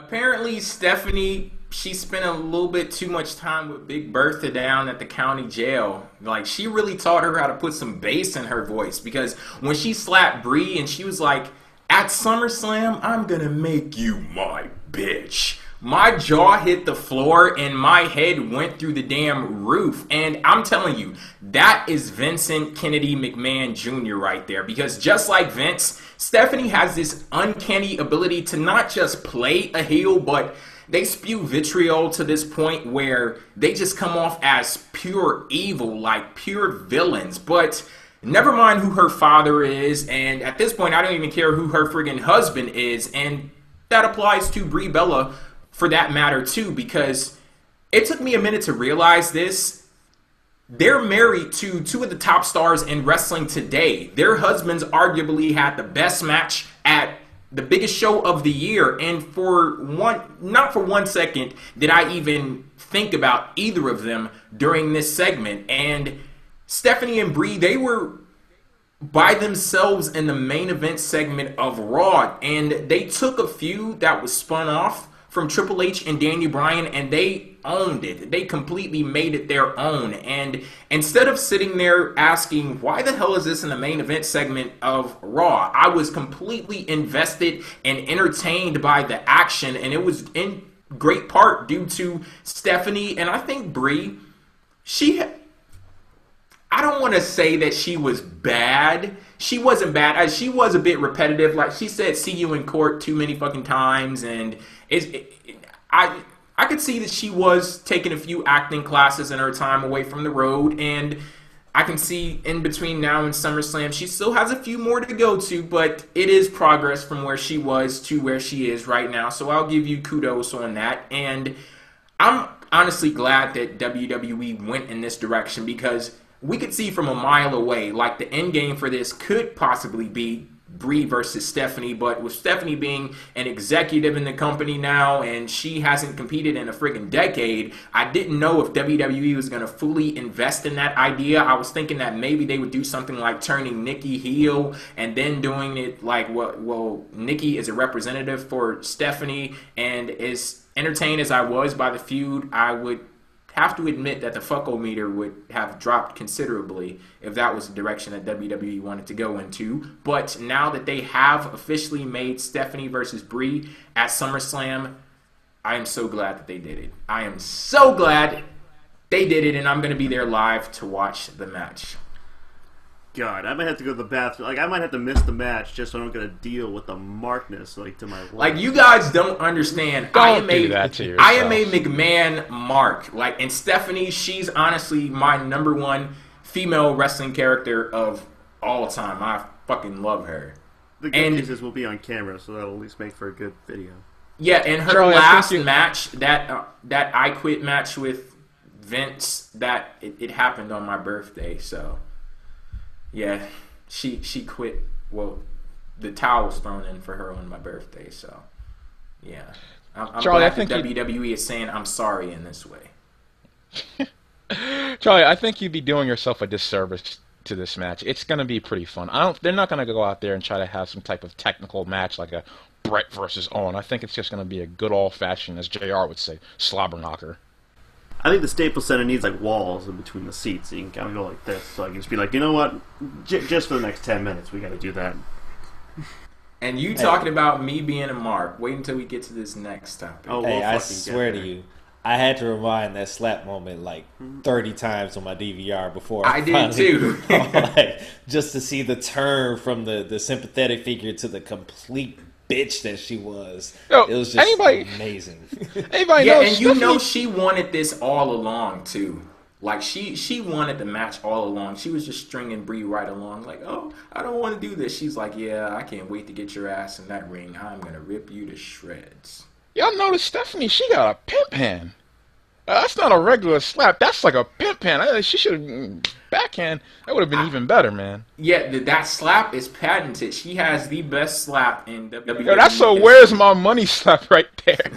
Apparently, Stephanie, she spent a little bit too much time with Big Bertha down at the county jail. Like, she really taught her how to put some bass in her voice, because when she slapped Brie and she was like, at SummerSlam, I'm gonna make you my bitch, my jaw hit the floor and my head went through the damn roof. And I'm telling you, that is Vincent Kennedy McMahon Jr. right there. Because just like Vince, Stephanie has this uncanny ability to not just play a heel, but they spew vitriol to this point where they just come off as pure evil, like pure villains. But never mind who her father is, and at this point, I don't even care who her friggin' husband is, and that applies to Brie Bella for that matter too, because it took me a minute to realize this. They're married to two of the top stars in wrestling today. Their husbands arguably had the best match at the biggest show of the year, and not for one second did I even think about either of them during this segment. And Stephanie and Brie, they were by themselves in the main event segment of Raw, and they took a feud that was spun off from Triple H and Daniel Bryan, and they owned it. They completely made it their own. And instead of sitting there asking, why the hell is this in the main event segment of Raw, I was completely invested and entertained by the action, and it was in great part due to Stephanie. And I think Brie, I don't want to say that she was bad. She wasn't bad. She was a bit repetitive. Like she said, see you in court too many fucking times. And I could see that she was taking a few acting classes in her time away from the road. And I can see in between now and SummerSlam, she still has a few more to go to. But it is progress from where she was to where she is right now. So I'll give you kudos on that. And I'm honestly glad that WWE went in this direction, because we could see from a mile away, like the end game for this could possibly be Brie versus Stephanie, but with Stephanie being an executive in the company now and she hasn't competed in a friggin' decade, I didn't know if WWE was going to fully invest in that idea. I was thinking that maybe they would do something like turning Nikki heel and then doing it like, well, Nikki is a representative for Stephanie, and as entertained as I was by the feud, I would have to admit that the fucko-meter would have dropped considerably if that was the direction that WWE wanted to go into. But now that they have officially made Stephanie versus Brie at SummerSlam, I am so glad that they did it. I am so glad they did it, and I'm going to be there live to watch the match. God, I might have to go to the bathroom. Like, I might have to miss the match just so I don't get to deal with the markness, like, to my life. Like, you guys don't understand. I am a McMahon mark. Like, and Stephanie, she's honestly my #1 female wrestling character of all time. I fucking love her. The good news is we'll be on camera, so that'll at least make for a good video. Yeah, and her last match, that I Quit match with Vince, that it happened on my birthday, so... Yeah, she quit. Well, the towel was thrown in for her on my birthday, so yeah. I'm Charlie, glad that WWE is saying I'm sorry in this way. Charlie, I think you'd be doing yourself a disservice to this match. It's going to be pretty fun. They're not going to go out there and try to have some type of technical match like a Brett versus Owen. I think it's just going to be a good old-fashioned, as JR would say, slobber knocker. I think the Staples Center needs like walls in between the seats, so you can kind of go like this. So I can just be like, you know what? Just for the next 10 minutes, we got to do that. And you talking about me being a mark? Wait until we get to this next topic. Oh, hey, I swear to you, I had to rewind that slap moment like 30 times on my DVR before I did too. Like, just to see the turn from the sympathetic figure to the complete bitch that she was. Yo, it was just amazing. Anybody yeah, knows and Stephanie? you know she wanted this all along too. Like she wanted the match all along. She was just stringing Brie right along. Like, oh, I don't want to do this. She's like, yeah, I can't wait to get your ass in that ring. I'm gonna rip you to shreds. Y'all notice Stephanie? She got a pimp hand. That's not a regular slap. That's like a pimp hand. She should backhand. That would have been even better, man. Yeah, that slap is patented. She has the best slap in WWE. Yo, that's a where's my money slap right there.